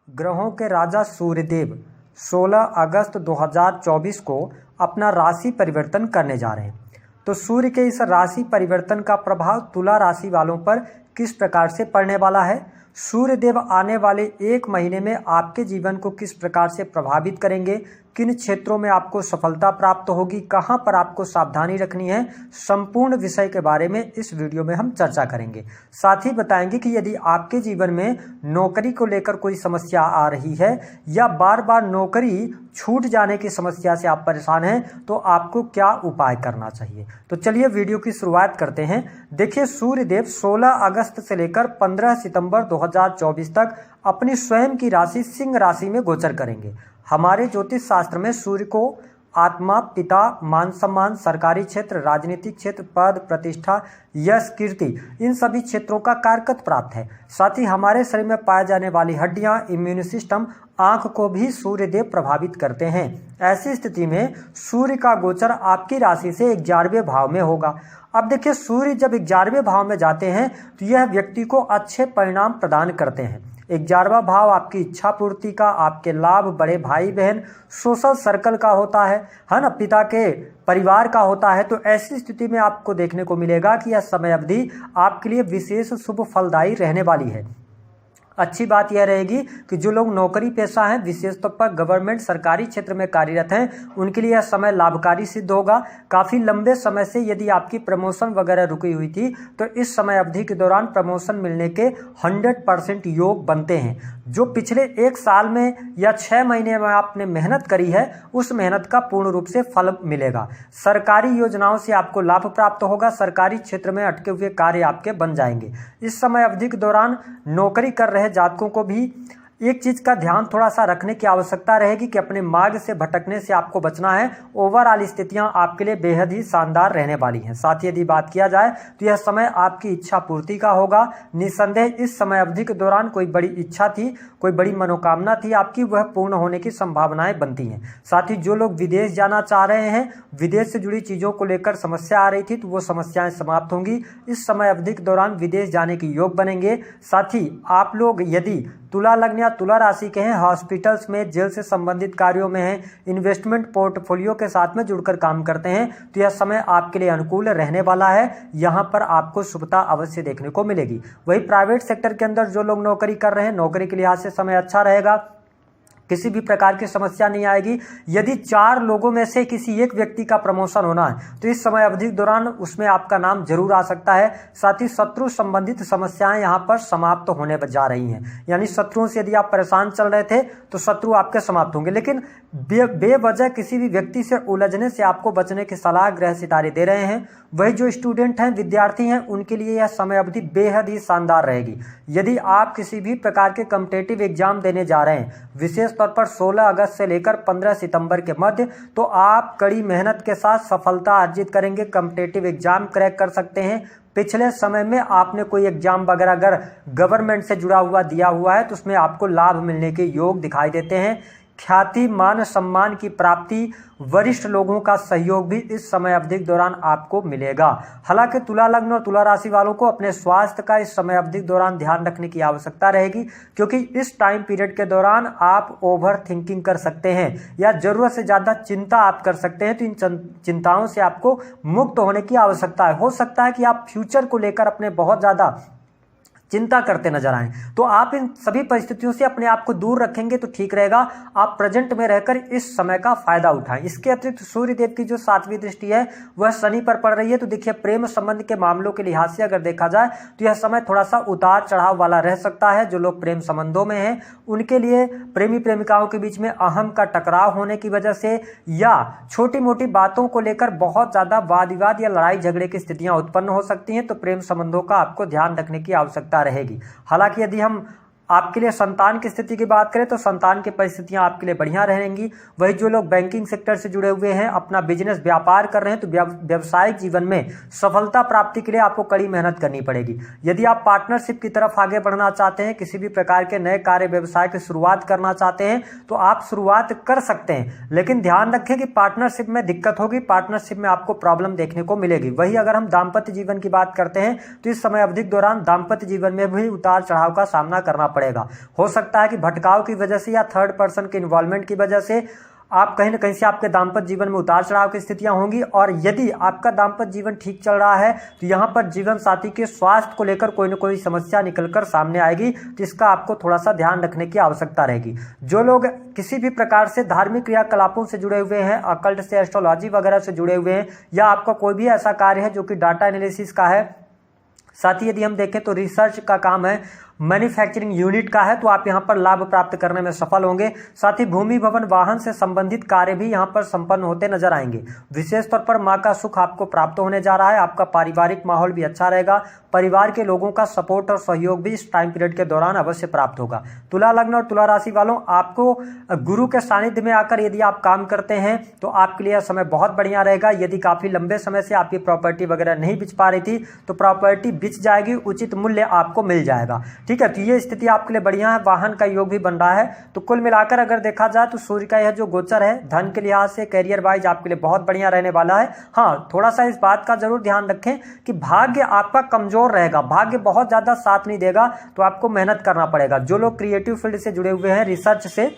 ग्रहों के राजा सूर्यदेव 16 अगस्त 2024 को अपना राशि परिवर्तन करने जा रहे हैं। तो सूर्य के इस राशि परिवर्तन का प्रभाव तुला राशि वालों पर किस प्रकार से पड़ने वाला है, सूर्यदेव आने वाले एक महीने में आपके जीवन को किस प्रकार से प्रभावित करेंगे, किन क्षेत्रों में आपको सफलता प्राप्त होगी, कहां पर आपको सावधानी रखनी है, संपूर्ण विषय के बारे में इस वीडियो में हम चर्चा करेंगे। साथ ही बताएंगे कि यदि आपके जीवन में नौकरी को लेकर कोई समस्या आ रही है या बार बार नौकरी छूट जाने की समस्या से आप परेशान हैं तो आपको क्या उपाय करना चाहिए। तो चलिए वीडियो की शुरुआत करते हैं। देखिए, सूर्यदेव 16 अगस्त से लेकर 15 सितंबर 2024 तक अपनी स्वयं की राशि सिंह राशि में गोचर करेंगे। हमारे ज्योतिष शास्त्र में सूर्य को आत्मा, पिता, मान सम्मान, सरकारी क्षेत्र, राजनीतिक क्षेत्र, पद, प्रतिष्ठा, यश, कीर्ति, इन सभी क्षेत्रों का कारकत्व प्राप्त है। साथ ही हमारे शरीर में पाए जाने वाली हड्डियां, इम्यून सिस्टम, आंख को भी सूर्यदेव प्रभावित करते हैं। ऐसी स्थिति में सूर्य का गोचर आपकी राशि से 11वें भाव में होगा। अब देखिए, सूर्य जब 11वें भाव में जाते हैं तो यह व्यक्ति को अच्छे परिणाम प्रदान करते हैं। 11वां भाव आपकी इच्छा पूर्ति का, आपके लाभ, बड़े भाई बहन, सोशल सर्कल का होता है ना, पिता के परिवार का होता है। तो ऐसी स्थिति में आपको देखने को मिलेगा कि यह समय अवधि आपके लिए विशेष शुभ फलदायी रहने वाली है। अच्छी बात यह रहेगी कि जो लोग नौकरी पेशा हैं, विशेष तौर पर गवर्नमेंट सरकारी क्षेत्र में कार्यरत हैं, उनके लिए यह समय लाभकारी सिद्ध होगा। काफ़ी लंबे समय से यदि आपकी प्रमोशन वगैरह रुकी हुई थी तो इस समय अवधि के दौरान प्रमोशन मिलने के 100% योग बनते हैं। जो पिछले 1 साल में या 6 महीने में आपने मेहनत करी है, उस मेहनत का पूर्ण रूप से फल मिलेगा। सरकारी योजनाओं से आपको लाभ प्राप्त होगा। सरकारी क्षेत्र में अटके हुए कार्य आपके बन जाएंगे। इस समय अवधि के दौरान नौकरी कर रहे जातकों को भी एक चीज का ध्यान थोड़ा सा रखने की आवश्यकता रहेगी कि अपने मार्ग से भटकने से आपको बचना है। ओवरऑल स्थितियां आपके लिए बेहद ही शानदार रहने वाली हैं। साथ ही यदि बात किया जाए तो यह समय आपकी इच्छा पूर्ति का होगा। निसंदेह इस समय अवधि के दौरान कोई बड़ी इच्छा थी, कोई बड़ी मनोकामना थी आपकी, वह पूर्ण होने की संभावनाएं बनती हैं। साथ ही जो लोग विदेश जाना चाह रहे हैं, विदेश से जुड़ी चीजों को लेकर समस्या आ रही थी, तो वो समस्याएं समाप्त होंगी। इस समय अवधि के दौरान विदेश जाने के योग बनेंगे। साथ ही आप लोग यदि तुला लग्न या तुला राशि के हैं, हॉस्पिटल्स में, जेल से संबंधित कार्यों में हैं, इन्वेस्टमेंट पोर्टफोलियो के साथ में जुड़कर काम करते हैं, तो यह समय आपके लिए अनुकूल रहने वाला है। यहाँ पर आपको शुभता अवश्य देखने को मिलेगी। वही प्राइवेट सेक्टर के अंदर जो लोग नौकरी कर रहे हैं, नौकरी के लिहाज से समय अच्छा रहेगा। किसी भी प्रकार की समस्या नहीं आएगी। यदि 4 लोगों में से किसी एक व्यक्ति का प्रमोशन होना है तो इस समय अवधि के दौरान उसमें आपका नाम जरूर आ सकता है। साथ ही शत्रु संबंधित समस्याएं यहाँ पर समाप्त होने जा रही हैं। यानी शत्रुओं से यदि आप परेशान चल रहे थे तो शत्रु आपके समाप्त होंगे। लेकिन बेवजह किसी भी व्यक्ति से उलझने से आपको बचने की सलाह ग्रह सितारे दे रहे हैं। वही जो स्टूडेंट हैं, विद्यार्थी हैं, उनके लिए यह समय अवधि बेहद ही शानदार रहेगी। यदि आप किसी भी प्रकार के कॉम्पिटिटिव एग्जाम देने जा रहे हैं, विशेष तौर पर 16 अगस्त से लेकर 15 सितंबर के मध्य, तो आप कड़ी मेहनत के साथ सफलता अर्जित करेंगे, कॉम्पिटिटिव एग्जाम क्रैक कर सकते हैं। पिछले समय में आपने कोई एग्जाम वगैरह अगर गवर्नमेंट से जुड़ा हुआ दिया हुआ है तो उसमें आपको लाभ मिलने के योग दिखाई देते हैं। ख्याति, मान सम्मान की प्राप्ति, वरिष्ठ लोगों का सहयोग भी इस समय अवधि के दौरान आपको मिलेगा। हालांकि तुला लग्न और तुला राशि वालों को अपने स्वास्थ्य का इस समय अवधि के दौरान ध्यान रखने की आवश्यकता रहेगी, क्योंकि इस टाइम पीरियड के दौरान आप ओवर थिंकिंग कर सकते हैं या जरूरत से ज्यादा चिंता आप कर सकते हैं। तो इन चिंताओं से आपको मुक्त होने की आवश्यकता है। हो सकता है कि आप फ्यूचर को लेकर अपने बहुत ज्यादा चिंता करते नजर आए, तो आप इन सभी परिस्थितियों से अपने आप को दूर रखेंगे तो ठीक रहेगा। आप प्रेजेंट में रहकर इस समय का फायदा उठाएं। इसके अतिरिक्त सूर्यदेव की जो 7वीं दृष्टि है वह शनि पर पड़ रही है। तो देखिए, प्रेम संबंध के मामलों के लिहाज से अगर देखा जाए तो यह समय थोड़ा सा उतार चढ़ाव वाला रह सकता है। जो लोग प्रेम संबंधों में हैं उनके लिए प्रेमी प्रेमिकाओं के बीच में अहम का टकराव होने की वजह से या छोटी मोटी बातों को लेकर बहुत ज्यादा वाद विवाद या लड़ाई झगड़े की स्थितियां उत्पन्न हो सकती हैं। तो प्रेम संबंधों का आपको ध्यान रखने की आवश्यकता रहेगी। हालांकि यदि हम आपके लिए संतान की स्थिति की बात करें तो संतान की परिस्थितियां आपके लिए बढ़िया रहेंगी। वही जो लोग बैंकिंग सेक्टर से जुड़े हुए हैं, अपना बिजनेस व्यापार कर रहे हैं, तो व्यवसायिक जीवन में सफलता प्राप्ति के लिए आपको कड़ी मेहनत करनी पड़ेगी। यदि आप पार्टनरशिप की तरफ आगे बढ़ना चाहते हैं, किसी भी प्रकार के नए कार्य व्यवसाय की शुरुआत करना चाहते हैं, तो आप शुरुआत कर सकते हैं। लेकिन ध्यान रखें कि पार्टनरशिप में दिक्कत होगी, पार्टनरशिप में आपको प्रॉब्लम देखने को मिलेगी। वही अगर हम दाम्पत्य जीवन की बात करते हैं तो इस समय अवधि के दौरान दाम्पत्य जीवन में भी उतार चढ़ाव का सामना करना पड़ेगा। हो सकता है कि भटकाव की वजह से या थर्ड पर्सन के इन्वॉल्वमेंट की वजह से आप कहीं ना कहीं से आपके दाम्पत्य जीवन में उतार चढ़ाव की स्थितियां होंगी। और यदि आपका दाम्पत्य जीवन ठीक चल रहा है तो यहाँ पर जीवन साथी के स्वास्थ्य को लेकर कोई ना कोई समस्या निकलकर सामने आएगी, जिसका आपको थोड़ा सा ध्यान रखने की आवश्यकता रहेगी। जो लोग किसी भी प्रकार से धार्मिक क्रियाकलापों से जुड़े हुए हैं, अकल्ट से, एस्ट्रोलॉजी वगैरह से जुड़े हुए हैं, या आपका कोई भी ऐसा कार्य है जो कि डाटा एनालिसिस का है, साथ ही यदि हम देखें तो रिसर्च का काम है, मैन्युफैक्चरिंग यूनिट का है, तो आप यहां पर लाभ प्राप्त करने में सफल होंगे। साथ ही भूमि, भवन, वाहन से संबंधित कार्य भी यहां पर संपन्न होते नजर आएंगे। विशेष तौर पर मां का सुख आपको प्राप्त होने जा रहा है। आपका पारिवारिक माहौल भी अच्छा रहेगा। परिवार के लोगों का सपोर्ट और सहयोग भी इस टाइम पीरियड के दौरान अवश्य प्राप्त होगा। तुला लग्न और तुला राशि वालों, आपको गुरु के सानिध्य में आकर यदि आप काम करते हैं तो आपके लिए समय बहुत बढ़िया रहेगा। यदि काफी लंबे समय से आपकी प्रॉपर्टी वगैरह नहीं बिच पा रही थी तो प्रॉपर्टी बिच जाएगी, उचित मूल्य आपको मिल जाएगा। ठीक है, तो ये स्थिति आपके लिए बढ़िया है। वाहन का योग भी बन रहा है। तो कुल मिलाकर अगर देखा जाए तो सूर्य का यह जो गोचर है धन के लिहाज से, कैरियर वाइज आपके लिए बहुत बढ़िया रहने वाला है। हाँ, थोड़ा सा इस बात का जरूर ध्यान रखें कि भाग्य आपका कमजोर रहेगा, भाग्य बहुत ज्यादा साथ नहीं देगा, तो आपको मेहनत करना पड़ेगा। जो लोग क्रिएटिव फील्ड से जुड़े हुए हैं, रिसर्च से,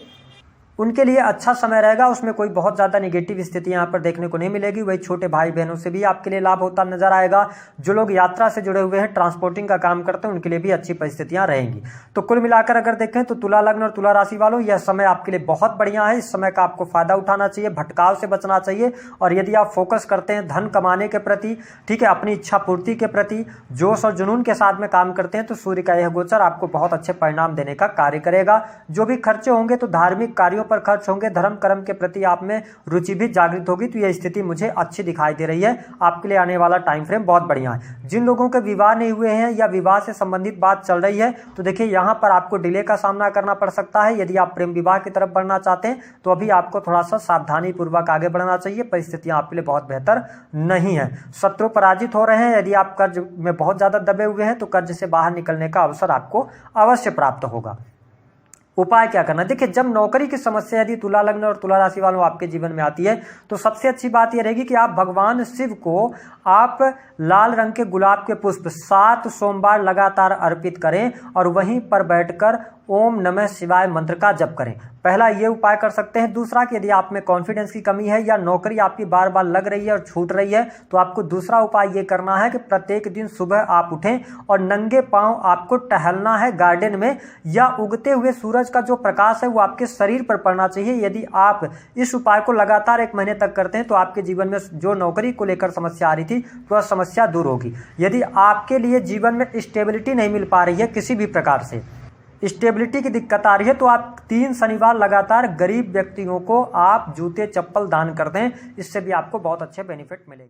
उनके लिए अच्छा समय रहेगा। उसमें कोई बहुत ज़्यादा नेगेटिव स्थिति यहाँ पर देखने को नहीं मिलेगी। वही छोटे भाई बहनों से भी आपके लिए लाभ होता नजर आएगा। जो लोग यात्रा से जुड़े हुए हैं, ट्रांसपोर्टिंग का काम करते हैं, उनके लिए भी अच्छी परिस्थितियां रहेंगी। तो कुल मिलाकर अगर देखें तो तुला लग्न और तुला राशि वालों, यह समय आपके लिए बहुत बढ़िया है। इस समय का आपको फायदा उठाना चाहिए, भटकाव से बचना चाहिए। और यदि आप फोकस करते हैं धन कमाने के प्रति, ठीक है, अपनी इच्छा पूर्ति के प्रति जोश और जुनून के साथ में काम करते हैं, तो सूर्य का यह गोचर आपको बहुत अच्छे परिणाम देने का कार्य करेगा। जो भी खर्चे होंगे तो धार्मिक कार्यों पर खर्च होंगे, धर्म कर्म के प्रति आप में रुचि भी जागृत होगी। तो यह स्थिति मुझे अच्छी दिखाई दे रही है। आपके लिए आने वाला टाइम फ्रेम बहुत बढ़िया है। जिन लोगों के विवाह नहीं हुए हैं या विवाह से संबंधित बात चल रही है, तो देखिए यहां पर आपको डिले का सामना करना पड़ सकता है। यदि आप प्रेम विवाह की तरफ बढ़ना चाहते हैं तो अभी आपको थोड़ा सा सावधानी पूर्वक आगे बढ़ना चाहिए। परिस्थितियां आपके लिए बहुत बेहतर नहीं है। शत्रु पराजित हो रहे हैं। यदि आप कर्ज में बहुत ज्यादा दबे हुए हैं तो कर्ज से बाहर निकलने का अवसर आपको अवश्य प्राप्त होगा। उपाय क्या करना, देखिए जब नौकरी की समस्या यदि तुला लग्न और तुला राशि वालों आपके जीवन में आती है तो सबसे अच्छी बात यह रहेगी कि आप भगवान शिव को आप लाल रंग के गुलाब के पुष्प 7 सोमवार लगातार अर्पित करें और वहीं पर बैठकर ओम नमः शिवाय मंत्र का जप करें। पहला ये उपाय कर सकते हैं। दूसरा कि यदि आप में कॉन्फिडेंस की कमी है या नौकरी आपकी बार बार लग रही है और छूट रही है तो आपको दूसरा उपाय ये करना है कि प्रत्येक दिन सुबह आप उठें और नंगे पांव आपको टहलना है गार्डन में, या उगते हुए सूरज का जो प्रकाश है वो आपके शरीर पर पड़ना चाहिए। यदि आप इस उपाय को लगातार 1 महीने तक करते हैं तो आपके जीवन में जो नौकरी को लेकर समस्या आ रही थी वह समस्या दूर होगी। यदि आपके लिए जीवन में स्टेबिलिटी नहीं मिल पा रही है, किसी भी प्रकार से स्टेबिलिटी की दिक्कत आ रही है, तो आप 3 शनिवार लगातार गरीब व्यक्तियों को आप जूते चप्पल दान कर दें। इससे भी आपको बहुत अच्छे बेनिफिट मिलेंगे।